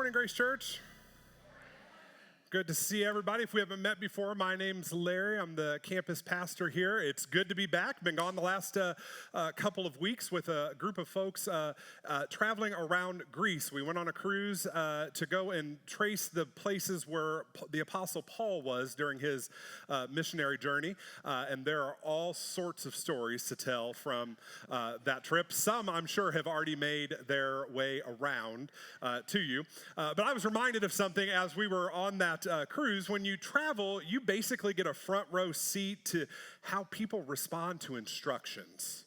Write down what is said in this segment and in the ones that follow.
morning, Grace Church. Good to see everybody. If we haven't met before, my name's Larry. I'm the campus pastor here. It's good to be back. Been gone the last couple of weeks with a group of folks traveling around Greece. We went on a cruise to go and trace the places where the Apostle Paul was during his missionary journey. And there are all sorts of stories to tell from that trip. Some, I'm sure, have already made their way around to you. But I was reminded of something as we were on that cruise. When you travel, you basically get a front row seat to how people respond to instructions.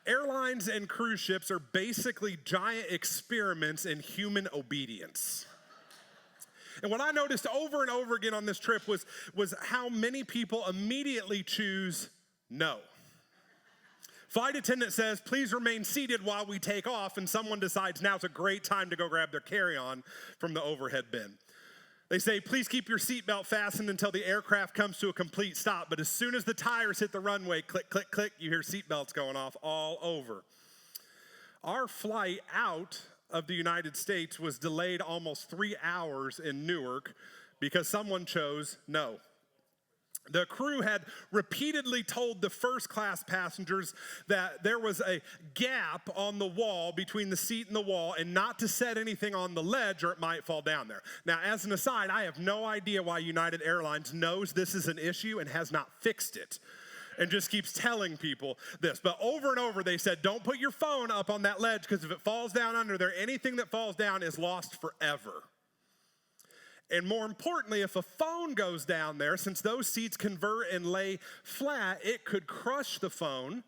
Airlines and cruise ships are basically giant experiments in human obedience. And what I noticed over and over again on this trip was how many people immediately choose no. Flight attendant says, please remain seated while we take off, and someone decides now's a great time to go grab their carry-on from the overhead bin. They say, please keep your seatbelt fastened until the aircraft comes to a complete stop, but as soon as the tires hit the runway, click, click, click, you hear seatbelts going off all over. Our flight out of the United States was delayed almost 3 hours in Newark because someone chose no. The crew had repeatedly told the first class passengers that there was a gap on the wall between the seat and the wall and not to set anything on the ledge or it might fall down there. Now, as an aside, I have no idea why United Airlines knows this is an issue and has not fixed it and just keeps telling people this. But over and over they said, don't put your phone up on that ledge because if it falls down under there, anything that falls down is lost forever. And more importantly, if a phone goes down there, since those seats convert and lay flat, it could crush the phone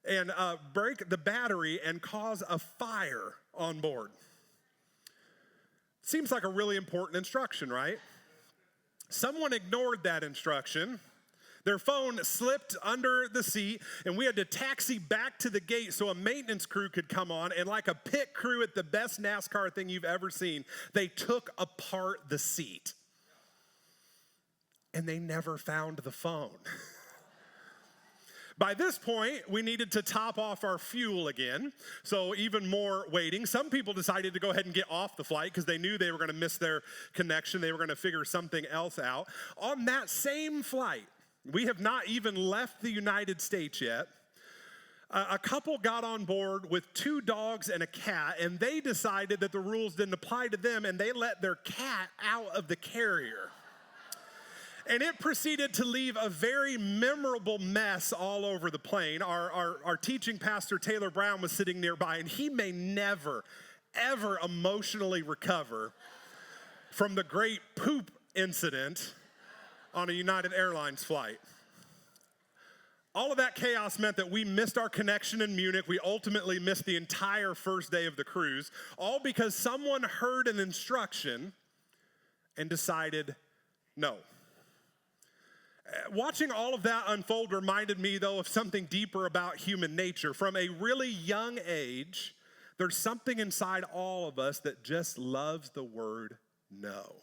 and break the battery and cause a fire on board. Seems like a really important instruction, right? Someone ignored that instruction. Their phone slipped under the seat, and we had to taxi back to the gate so a maintenance crew could come on, and like a pit crew at the best NASCAR thing you've ever seen, they took apart the seat. And they never found the phone. By this point, we needed to top off our fuel again, so even more waiting. Some people decided to go ahead and get off the flight because they knew they were going to miss their connection. They were going to figure something else out. On that same flight, we have not even left the United States yet. A couple got on board with 2 dogs and a cat, and they decided that the rules didn't apply to them, and they let their cat out of the carrier. And it proceeded to leave a very memorable mess all over the plane. Our teaching pastor, Taylor Brown, was sitting nearby, and he may never, ever emotionally recover from the great poop incident on a United Airlines flight. All of that chaos meant that we missed our connection in Munich. We ultimately missed the entire first day of the cruise, all because someone heard an instruction and decided no. Watching all of that unfold reminded me, though, of something deeper about human nature. From a really young age, there's something inside all of us that just loves the word no.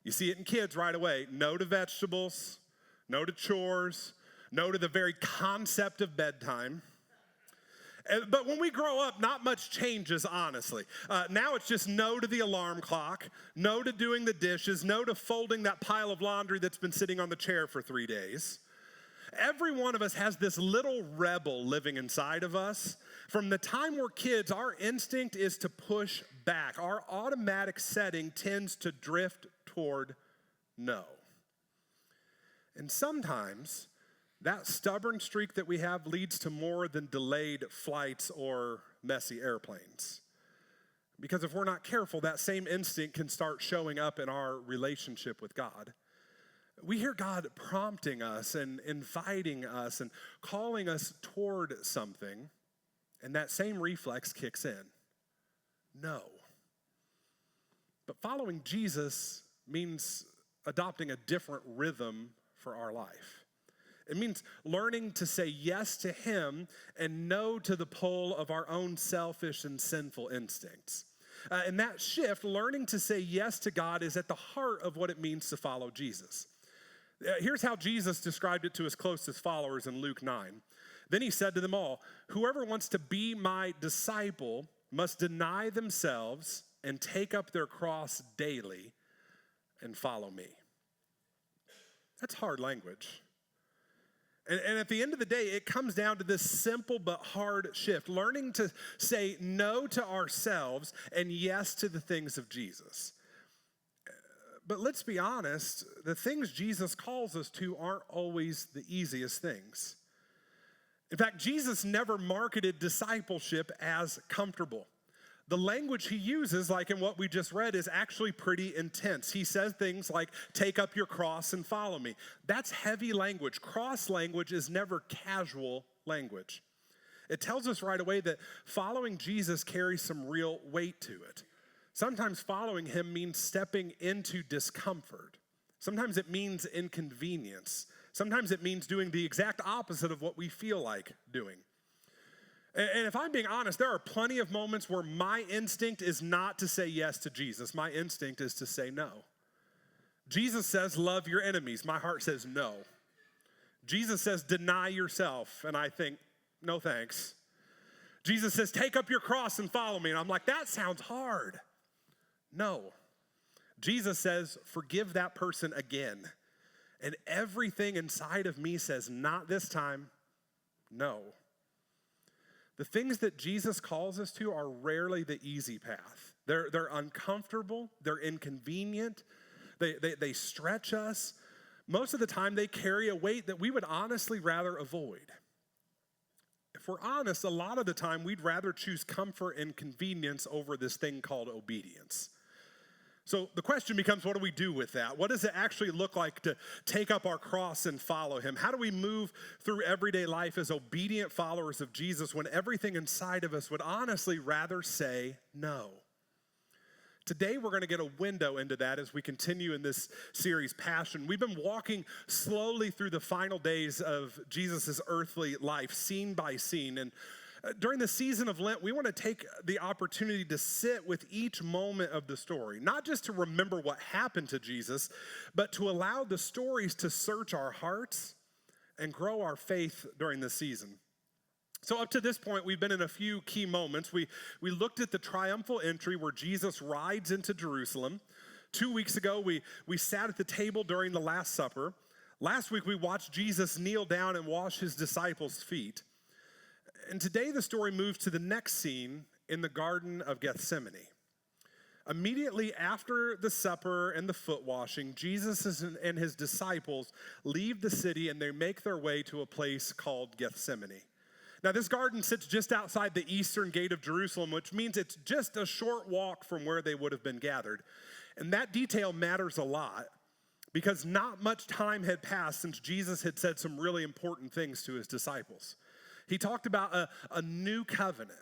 You see it in kids right away. No to vegetables, no to chores, no to the very concept of bedtime. But when we grow up, not much changes, honestly. Now it's just no to the alarm clock, no to doing the dishes, no to folding that pile of laundry that's been sitting on the chair for 3 days. Every one of us has this little rebel living inside of us. From the time we're kids, our instinct is to push back. Our automatic setting tends to drift toward no. And sometimes that stubborn streak that we have leads to more than delayed flights or messy airplanes. Because if we're not careful, that same instinct can start showing up in our relationship with God. We hear God prompting us and inviting us and calling us toward something, and that same reflex kicks in. No. But following Jesus means adopting a different rhythm for our life. It means learning to say yes to him and no to the pull of our own selfish and sinful instincts. And that shift, learning to say yes to God, is at the heart of what it means to follow Jesus. Here's how Jesus described it to his closest followers in Luke 9. Then he said to them all, whoever wants to be my disciple must deny themselves and take up their cross daily and follow me. That's hard language. And at the end of the day, it comes down to this simple but hard shift, learning to say no to ourselves and yes to the things of Jesus. But let's be honest, the things Jesus calls us to aren't always the easiest things. In fact, Jesus never marketed discipleship as comfortable. The language he uses, like in what we just read, is actually pretty intense. He says things like, take up your cross and follow me. That's heavy language. Cross language is never casual language. It tells us right away that following Jesus carries some real weight to it. Sometimes following him means stepping into discomfort. Sometimes it means inconvenience. Sometimes it means doing the exact opposite of what we feel like doing. And if I'm being honest, there are plenty of moments where my instinct is not to say yes to Jesus. My instinct is to say no. Jesus says, love your enemies. My heart says no. Jesus says, deny yourself. And I think, no thanks. Jesus says, take up your cross and follow me. And I'm like, that sounds hard. No. Jesus says, forgive that person again. And everything inside of me says, not this time, no. The things that Jesus calls us to are rarely the easy path. They're uncomfortable, they're inconvenient, they stretch us. Most of the time, they carry a weight that we would honestly rather avoid. If we're honest, a lot of the time, we'd rather choose comfort and convenience over this thing called obedience. So the question becomes, what do we do with that? What does it actually look like to take up our cross and follow him? How do we move through everyday life as obedient followers of Jesus when everything inside of us would honestly rather say no? Today, we're going to get a window into that as we continue in this series, Passion. We've been walking slowly through the final days of Jesus' earthly life, scene by scene. And during the season of Lent, we want to take the opportunity to sit with each moment of the story, not just to remember what happened to Jesus, but to allow the stories to search our hearts and grow our faith during the season. So up to this point, we've been in a few key moments. We looked at the triumphal entry where Jesus rides into Jerusalem. 2 weeks ago, we sat at the table during the Last Supper. Last week, we watched Jesus kneel down and wash his disciples' feet. And today the story moves to the next scene in the Garden of Gethsemane. Immediately after the supper and the foot washing, Jesus and his disciples leave the city and they make their way to a place called Gethsemane. Now this garden sits just outside the eastern gate of Jerusalem, which means it's just a short walk from where they would have been gathered. And that detail matters a lot because not much time had passed since Jesus had said some really important things to his disciples. He talked about a new covenant.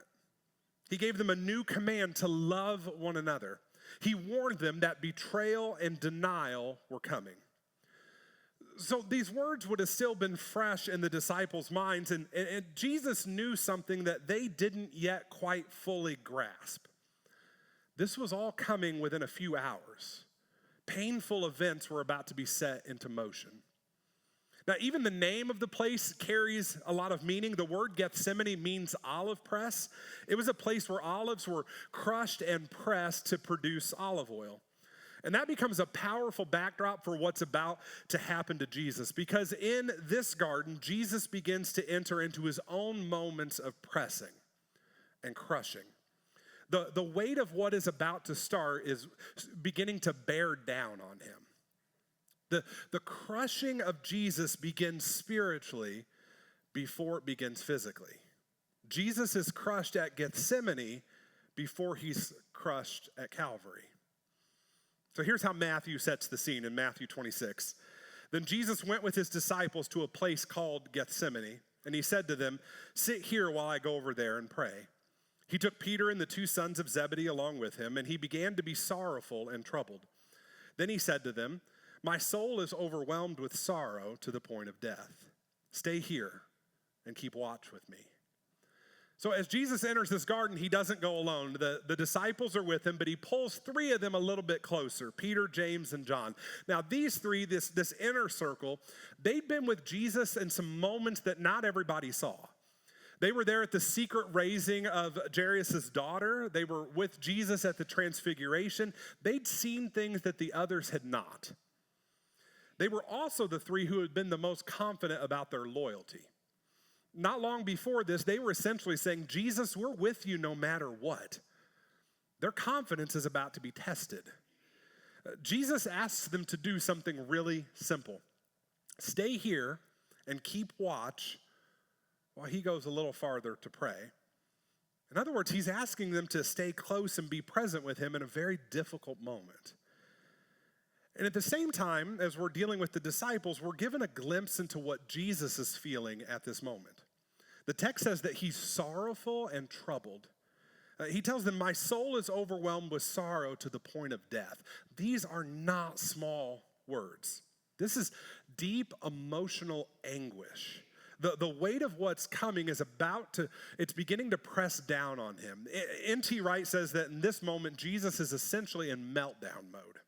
He gave them a new command to love one another. He warned them that betrayal and denial were coming. So these words would have still been fresh in the disciples' minds, and Jesus knew something that they didn't yet quite fully grasp. This was all coming within a few hours. Painful events were about to be set into motion. Now, even the name of the place carries a lot of meaning. The word Gethsemane means olive press. It was a place where olives were crushed and pressed to produce olive oil. And that becomes a powerful backdrop for what's about to happen to Jesus, because in this garden, Jesus begins to enter into his own moments of pressing and crushing. The weight of what is about to start is beginning to bear down on him. The crushing of Jesus begins spiritually before it begins physically. Jesus is crushed at Gethsemane before he's crushed at Calvary. So here's how Matthew sets the scene in Matthew 26. Then Jesus went with his disciples to a place called Gethsemane, and he said to them, "Sit here while I go over there and pray." He took Peter and the two sons of Zebedee along with him, and he began to be sorrowful and troubled. Then he said to them, "My soul is overwhelmed with sorrow to the point of death. Stay here and keep watch with me." So as Jesus enters this garden, he doesn't go alone. The disciples are with him, but he pulls three of them a little bit closer, Peter, James, and John. Now these three, this inner circle, they'd been with Jesus in some moments that not everybody saw. They were there at the secret raising of Jairus' daughter. They were with Jesus at the transfiguration. They'd seen things that the others had not. They were also the three who had been the most confident about their loyalty. Not long before this, they were essentially saying, Jesus, we're with you no matter what. Their confidence is about to be tested. Jesus asks them to do something really simple. Stay here and keep watch while he goes a little farther to pray. In other words, he's asking them to stay close and be present with him in a very difficult moment. And at the same time, as we're dealing with the disciples, we're given a glimpse into what Jesus is feeling at this moment. The text says that he's sorrowful and troubled. He tells them, my soul is overwhelmed with sorrow to the point of death. These are not small words. This is deep emotional anguish. The weight of what's coming is it's beginning to press down on him. N.T. Wright says that in this moment, Jesus is essentially in meltdown mode.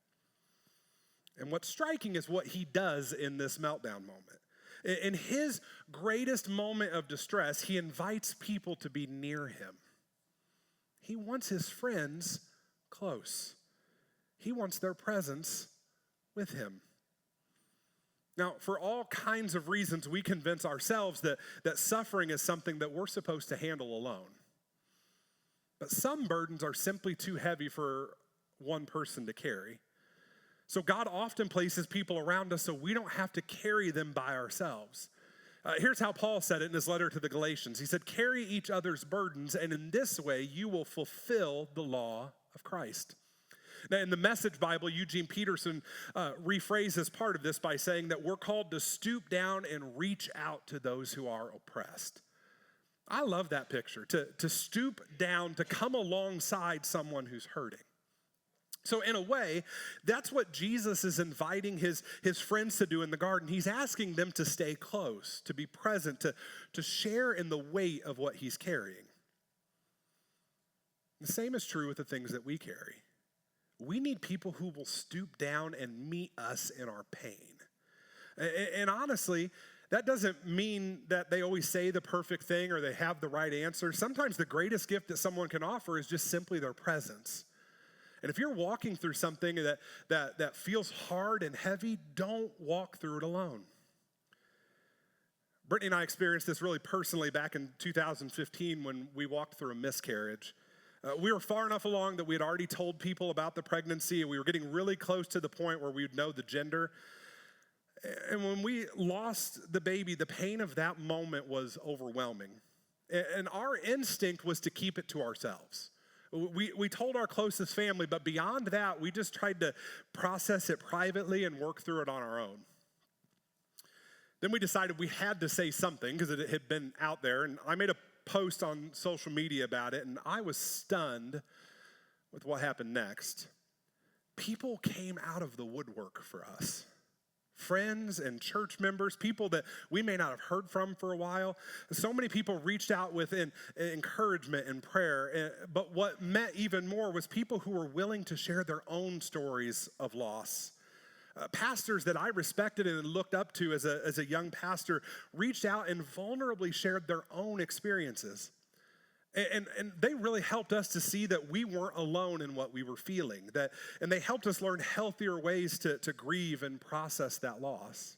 And what's striking is what he does in this meltdown moment. In his greatest moment of distress, he invites people to be near him. He wants his friends close. He wants their presence with him. Now, for all kinds of reasons, we convince ourselves that suffering is something that we're supposed to handle alone. But some burdens are simply too heavy for one person to carry. So God often places people around us so we don't have to carry them by ourselves. Here's how Paul said it in his letter to the Galatians. He said, carry each other's burdens, and in this way you will fulfill the law of Christ. Now, in the Message Bible, Eugene Peterson rephrases part of this by saying that we're called to stoop down and reach out to those who are oppressed. I love that picture, to stoop down, to come alongside someone who's hurting. So in a way, that's what Jesus is inviting his friends to do in the garden. He's asking them to stay close, to be present, to share in the weight of what he's carrying. The same is true with the things that we carry. We need people who will stoop down and meet us in our pain. And honestly, that doesn't mean that they always say the perfect thing or they have the right answer. Sometimes the greatest gift that someone can offer is just simply their presence. And if you're walking through something that feels hard and heavy, don't walk through it alone. Brittany and I experienced this really personally back in 2015 when we walked through a miscarriage. We were far enough along that we had already told people about the pregnancy, and we were getting really close to the point where we would know the gender. And when we lost the baby, the pain of that moment was overwhelming. And our instinct was to keep it to ourselves. We told our closest family, but beyond that, we just tried to process it privately and work through it on our own. Then we decided we had to say something because it had been out there, and I made a post on social media about it, and I was stunned with what happened next. People came out of the woodwork for us. Friends and church members, people that we may not have heard from for a while. So many people reached out with encouragement and prayer. But what meant even more was people who were willing to share their own stories of loss. Pastors that I respected and looked up to as a young pastor reached out and vulnerably shared their own experiences. And they really helped us to see that we weren't alone in what we were feeling. And they helped us learn healthier ways to grieve and process that loss.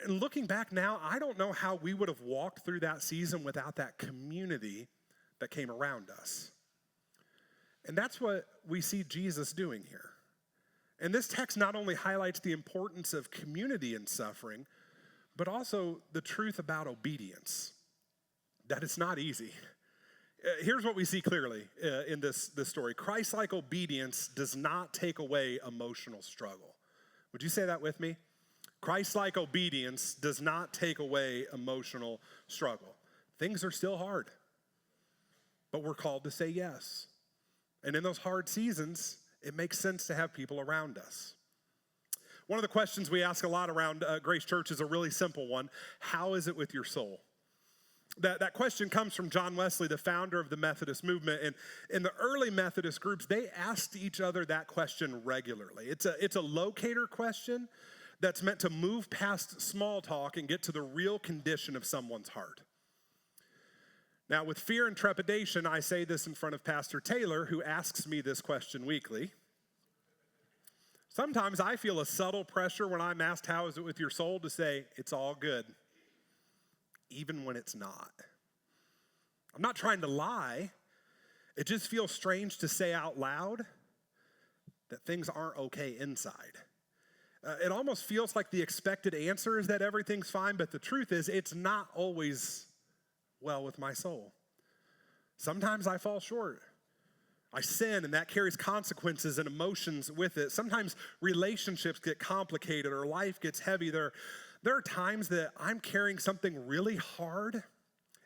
And looking back now, I don't know how we would have walked through that season without that community that came around us. And that's what we see Jesus doing here. And this text not only highlights the importance of community in suffering, but also the truth about obedience. That it's not easy. Here's what we see clearly in this story. Christ-like obedience does not take away emotional struggle. Would you say that with me? Christ-like obedience does not take away emotional struggle. Things are still hard, but we're called to say yes. And in those hard seasons, it makes sense to have people around us. One of the questions we ask a lot around Grace Church is a really simple one. How is it with your soul? That question comes from John Wesley, the founder of the Methodist movement. And in the early Methodist groups, they asked each other that question regularly. It's a locator question that's meant to move past small talk and get to the real condition of someone's heart. Now, with fear and trepidation, I say this in front of Pastor Taylor, who asks me this question weekly. Sometimes I feel a subtle pressure when I'm asked, how is it with your soul, to say, it's all good, even when it's not. I'm not trying to lie. It just feels strange to say out loud that things aren't okay inside. It almost feels like the expected answer is that everything's fine, but the truth is it's not always well with my soul. Sometimes I fall short. I sin, and that carries consequences and emotions with it. Sometimes relationships get complicated or life gets heavy. There are times that I'm carrying something really hard,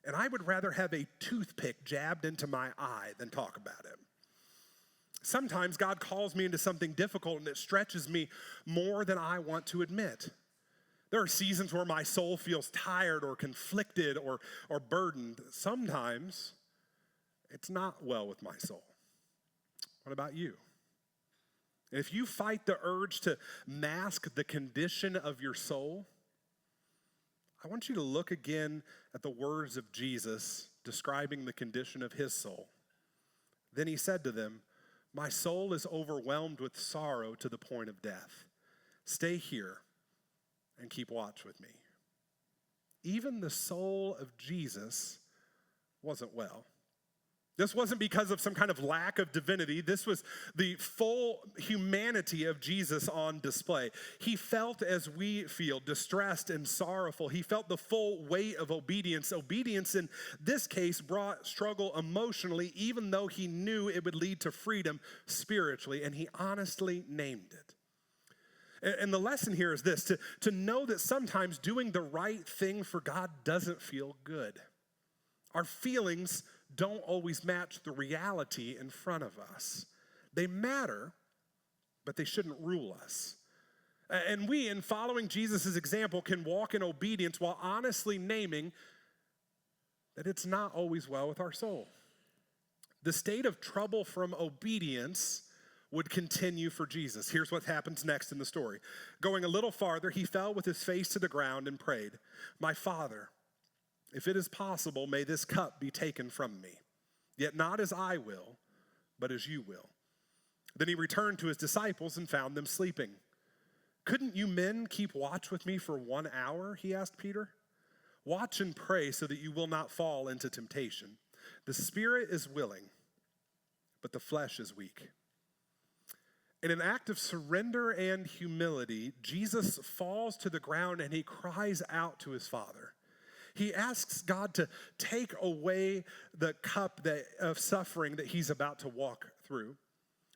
and I would rather have a toothpick jabbed into my eye than talk about it. Sometimes God calls me into something difficult, and it stretches me more than I want to admit. There are seasons where my soul feels tired or conflicted or burdened. Sometimes it's not well with my soul. What about you? If you fight the urge to mask the condition of your soul, I want you to look again at the words of Jesus describing the condition of his soul. Then he said to them, "My soul is overwhelmed with sorrow to the point of death. Stay here and keep watch with me." Even the soul of Jesus wasn't well. This wasn't because of some kind of lack of divinity. This was the full humanity of Jesus on display. He felt as we feel, distressed and sorrowful. He felt the full weight of obedience. Obedience in this case brought struggle emotionally, even though he knew it would lead to freedom spiritually, and he honestly named it. And the lesson here is this, to know that sometimes doing the right thing for God doesn't feel good. Our feelings don't always match the reality in front of us. They matter, but they shouldn't rule us. And we, in following Jesus' example, can walk in obedience while honestly naming that it's not always well with our soul. The state of trouble from obedience would continue for Jesus. Here's what happens next in the story. Going a little farther, he fell with his face to the ground and prayed, "My Father, if it is possible, may this cup be taken from me. Yet not as I will, but as you will." Then he returned to his disciples and found them sleeping. "Couldn't you men keep watch with me for 1 hour?" he asked Peter. "Watch and pray so that you will not fall into temptation. The spirit is willing, but the flesh is weak." In an act of surrender and humility, Jesus falls to the ground and he cries out to his Father. He asks God to take away the cup of suffering that he's about to walk through.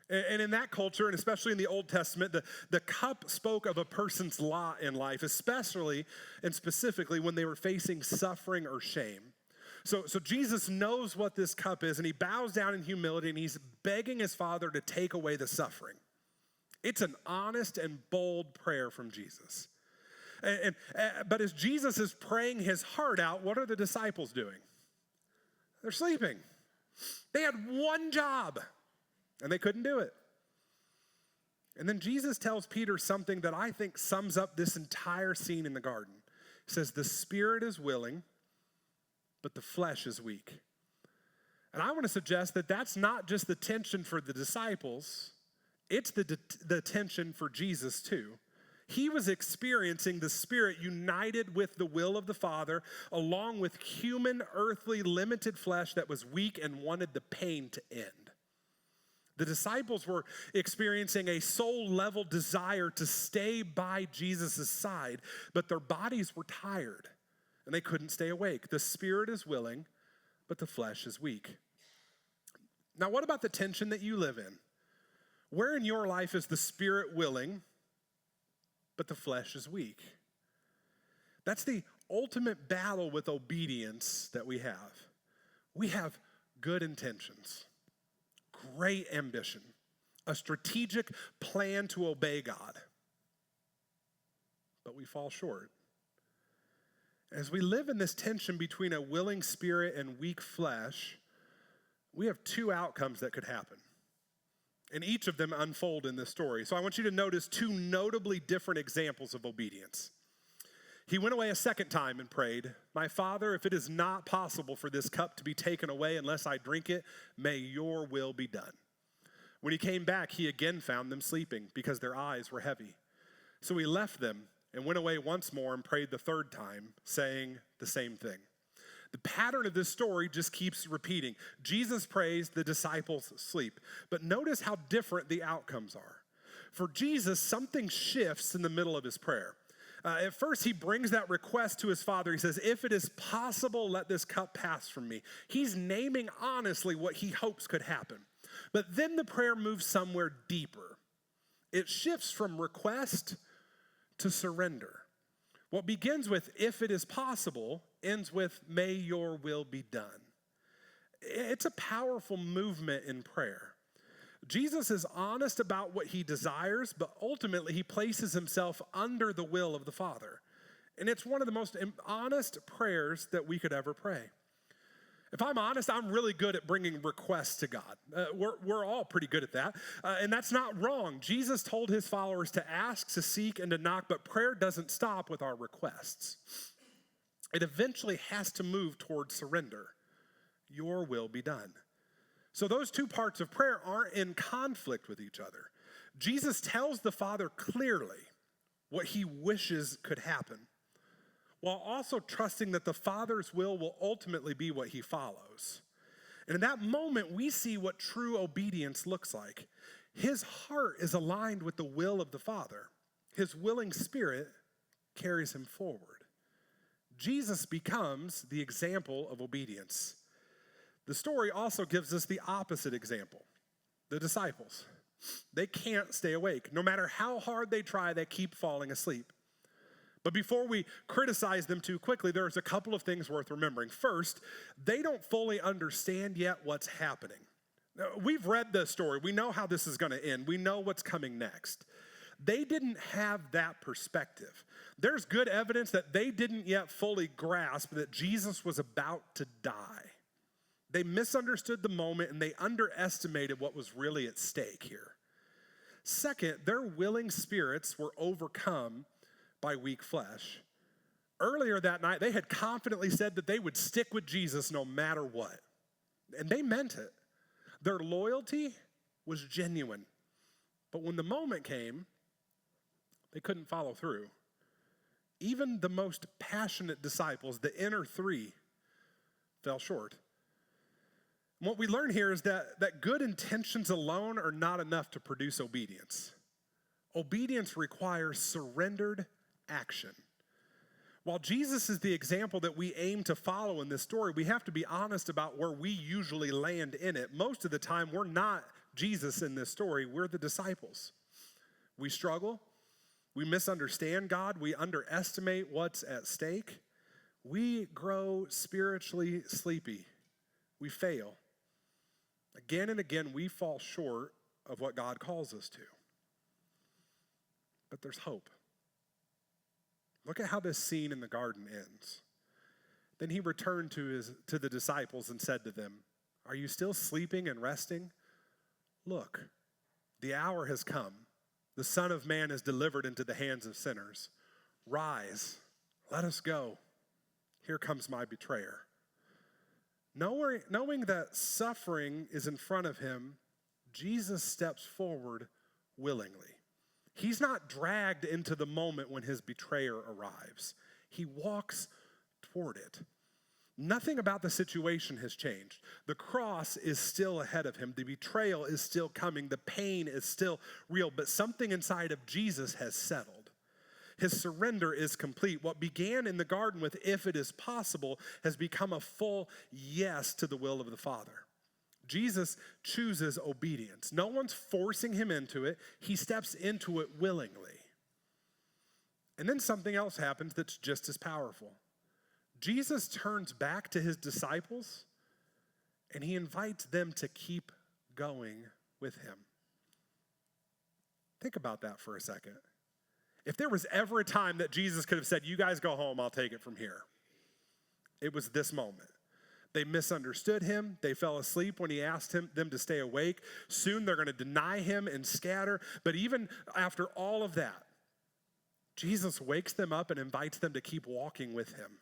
And in that culture, and especially in the Old Testament, the cup spoke of a person's lot in life, especially and specifically when they were facing suffering or shame. So Jesus knows what this cup is, and he bows down in humility, and he's begging his Father to take away the suffering. It's an honest and bold prayer from Jesus. But as Jesus is praying his heart out, what are the disciples doing? They're sleeping. They had one job, and they couldn't do it. And then Jesus tells Peter something that I think sums up this entire scene in the garden. He says, "The spirit is willing, but the flesh is weak." And I want to suggest that that's not just the tension for the disciples, it's the tension for Jesus too. He was experiencing the Spirit united with the will of the Father, along with human, earthly, limited flesh that was weak and wanted the pain to end. The disciples were experiencing a soul-level desire to stay by Jesus' side, but their bodies were tired, and they couldn't stay awake. The Spirit is willing, but the flesh is weak. Now, what about the tension that you live in? Where in your life is the Spirit willing, but the flesh is weak? That's the ultimate battle with obedience that we have. We have good intentions, great ambition, a strategic plan to obey God, but we fall short. As we live in this tension between a willing spirit and weak flesh, we have two outcomes that could happen. And each of them unfold in this story. So I want you to notice two notably different examples of obedience. He went away a second time and prayed, "My Father, if it is not possible for this cup to be taken away unless I drink it, may your will be done." When he came back, he again found them sleeping because their eyes were heavy. So he left them and went away once more and prayed the third time, saying the same thing. The pattern of this story just keeps repeating. Jesus prays, the disciples sleep. But notice how different the outcomes are. For Jesus, something shifts in the middle of his prayer. At first, he brings that request to his Father. He says, "If it is possible, let this cup pass from me." He's naming honestly what he hopes could happen. But then the prayer moves somewhere deeper. It shifts from request to surrender. What begins with, "if it is possible," ends with, "may your will be done." It's a powerful movement in prayer. Jesus is honest about what he desires, but ultimately he places himself under the will of the Father. And it's one of the most honest prayers that we could ever pray. If I'm honest, I'm really good at bringing requests to God. We're all pretty good at that. And that's not wrong. Jesus told his followers to ask, to seek, and to knock, but prayer doesn't stop with our requests. It eventually has to move towards surrender. Your will be done. So those two parts of prayer aren't in conflict with each other. Jesus tells the Father clearly what he wishes could happen, while also trusting that the Father's will ultimately be what he follows. And in that moment, we see what true obedience looks like. His heart is aligned with the will of the Father. His willing spirit carries him forward. Jesus becomes the example of obedience. The story also gives us the opposite example. The disciples. They can't stay awake. No matter how hard they try, they keep falling asleep. But before we criticize them too quickly, there's a couple of things worth remembering. First, they don't fully understand yet what's happening. Now, we've read the story. We know how this is going to end. We know what's coming next. They didn't have that perspective. There's good evidence that they didn't yet fully grasp that Jesus was about to die. They misunderstood the moment and they underestimated what was really at stake here. Second, their willing spirits were overcome by weak flesh. Earlier that night, they had confidently said that they would stick with Jesus no matter what. And they meant it. Their loyalty was genuine. But when the moment came, they couldn't follow through. Even the most passionate disciples, the inner three, fell short. What we learn here is that good intentions alone are not enough to produce obedience. Obedience requires surrendered action. While Jesus is the example that we aim to follow in this story, we have to be honest about where we usually land in it. Most of the time, we're not Jesus in this story, we're the disciples. We struggle, we misunderstand God, we underestimate what's at stake, we grow spiritually sleepy, we fail. Again and again, we fall short of what God calls us to. But there's hope. Look at how this scene in the garden ends. Then he returned to the disciples and said to them, "Are you still sleeping and resting? Look, the hour has come. The Son of Man is delivered into the hands of sinners. Rise, let us go. Here comes my betrayer." Knowing that suffering is in front of him, Jesus steps forward willingly. He's not dragged into the moment when his betrayer arrives. He walks toward it. Nothing about the situation has changed. The cross is still ahead of him. The betrayal is still coming. The pain is still real, but something inside of Jesus has settled. His surrender is complete. What began in the garden with "if it is possible" has become a full yes to the will of the Father. Jesus chooses obedience. No one's forcing him into it. He steps into it willingly. And then something else happens that's just as powerful. Jesus turns back to his disciples and he invites them to keep going with him. Think about that for a second. If there was ever a time that Jesus could have said, "You guys go home, I'll take it from here," it was this moment. They misunderstood him. They fell asleep when he asked them to stay awake. Soon they're going to deny him and scatter. But even after all of that, Jesus wakes them up and invites them to keep walking with him.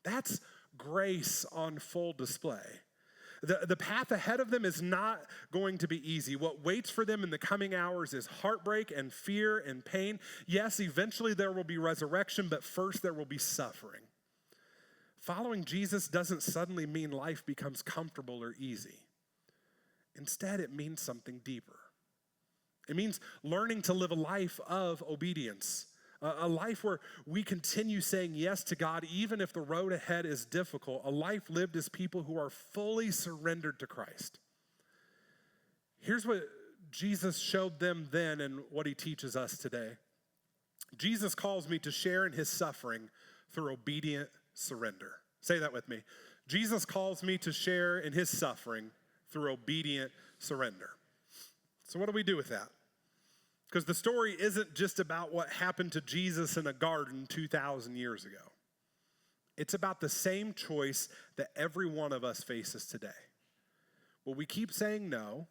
That's grace on full display. The path ahead of them is not going to be easy. What waits for them in the coming hours is heartbreak and fear and pain. Yes, eventually there will be resurrection, but first there will be suffering. Following Jesus doesn't suddenly mean life becomes comfortable or easy. Instead, it means something deeper. It means learning to live a life of obedience, a life where we continue saying yes to God even if the road ahead is difficult, a life lived as people who are fully surrendered to Christ. Here's what Jesus showed them then and what he teaches us today. Jesus calls me to share in his suffering through obedient surrender. Say that with me. Jesus calls me to share in his suffering through obedient surrender. So what do we do with that? Because the story isn't just about what happened to Jesus in a garden 2,000 years ago. It's about the same choice that every one of us faces today. Will we keep saying no,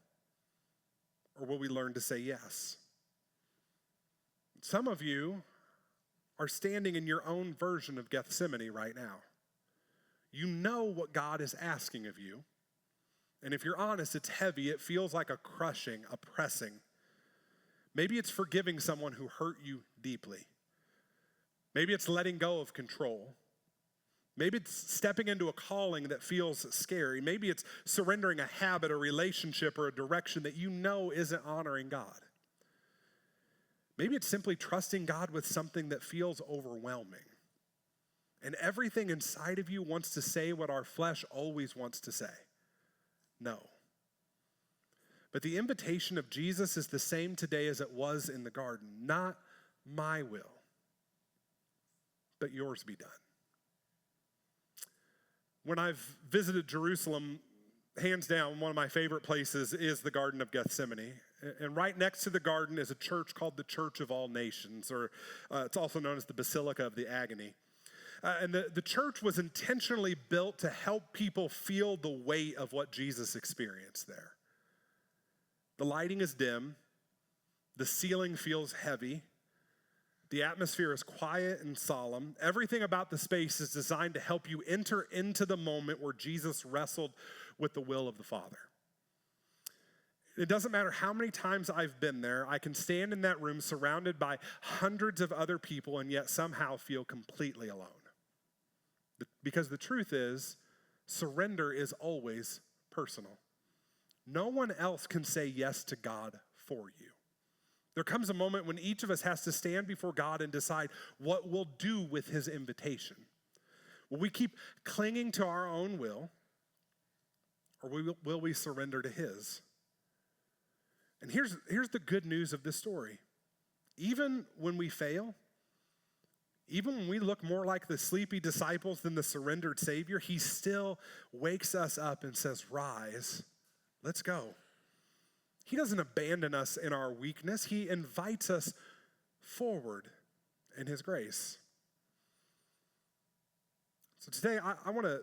or will we learn to say yes? Some of you are standing in your own version of Gethsemane right now. You know what God is asking of you. And if you're honest, it's heavy. It feels like a crushing, a pressing. Maybe it's forgiving someone who hurt you deeply. Maybe it's letting go of control. Maybe it's stepping into a calling that feels scary. Maybe it's surrendering a habit, a relationship, or a direction that you know isn't honoring God. Maybe it's simply trusting God with something that feels overwhelming. And everything inside of you wants to say what our flesh always wants to say. No. But the invitation of Jesus is the same today as it was in the garden. Not my will, but yours be done. When I've visited Jerusalem, hands down, one of my favorite places is the Garden of Gethsemane. And right next to the garden is a church called the Church of All Nations, or it's also known as the Basilica of the Agony. And the church was intentionally built to help people feel the weight of what Jesus experienced there. The lighting is dim, the ceiling feels heavy, the atmosphere is quiet and solemn. Everything about the space is designed to help you enter into the moment where Jesus wrestled with the will of the Father. It doesn't matter how many times I've been there, I can stand in that room surrounded by hundreds of other people and yet somehow feel completely alone. Because the truth is, surrender is always personal. No one else can say yes to God for you. There comes a moment when each of us has to stand before God and decide what we'll do with his invitation. Will we keep clinging to our own will, or will we surrender to his? And here's the good news of this story. Even when we fail, even when we look more like the sleepy disciples than the surrendered Savior, he still wakes us up and says, rise, let's go. He doesn't abandon us in our weakness. He invites us forward in his grace. So today, I want to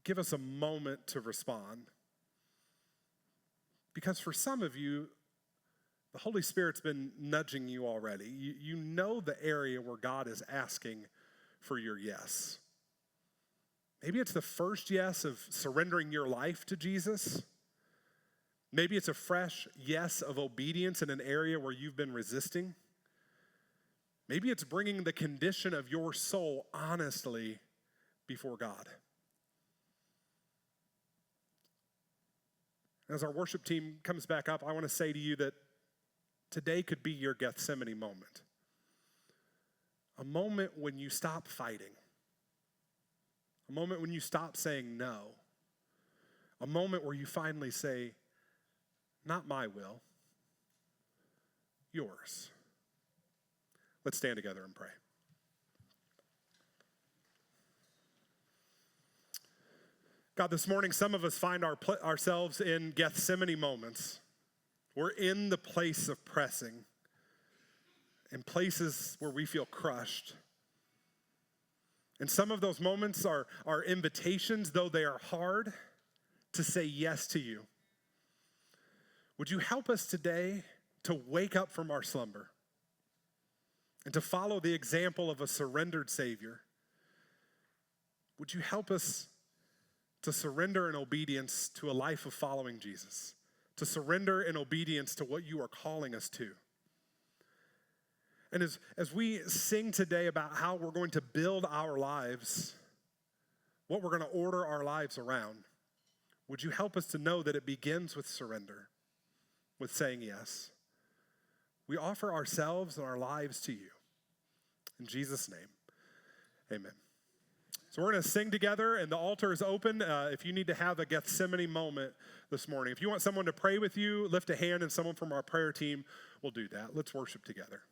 give us a moment to respond. Because for some of you, the Holy Spirit's been nudging you already. You know the area where God is asking for your yes. Maybe it's the first yes of surrendering your life to Jesus. Maybe it's a fresh yes of obedience in an area where you've been resisting. Maybe it's bringing the condition of your soul honestly before God. As our worship team comes back up, I want to say to you that today could be your Gethsemane moment. A moment when you stop fighting. A moment when you stop saying no. A moment where you finally say, not my will, yours. Let's stand together and pray. God, this morning, some of us find ourselves in Gethsemane moments. We're in the place of pressing, in places where we feel crushed. And some of those moments are invitations, though they are hard, to say yes to you. Would you help us today to wake up from our slumber? and to follow the example of a surrendered Savior. Would you help us to surrender in obedience to a life of following Jesus, to surrender in obedience to what you are calling us to? And as we sing today about how we're going to build our lives, what we're going to order our lives around, would you help us to know that it begins with surrender, with saying yes? We offer ourselves and our lives to you. In Jesus' name, amen. So we're going to sing together, and the altar is open. If you need to have a Gethsemane moment this morning, if you want someone to pray with you, lift a hand, and someone from our prayer team will do that. Let's worship together.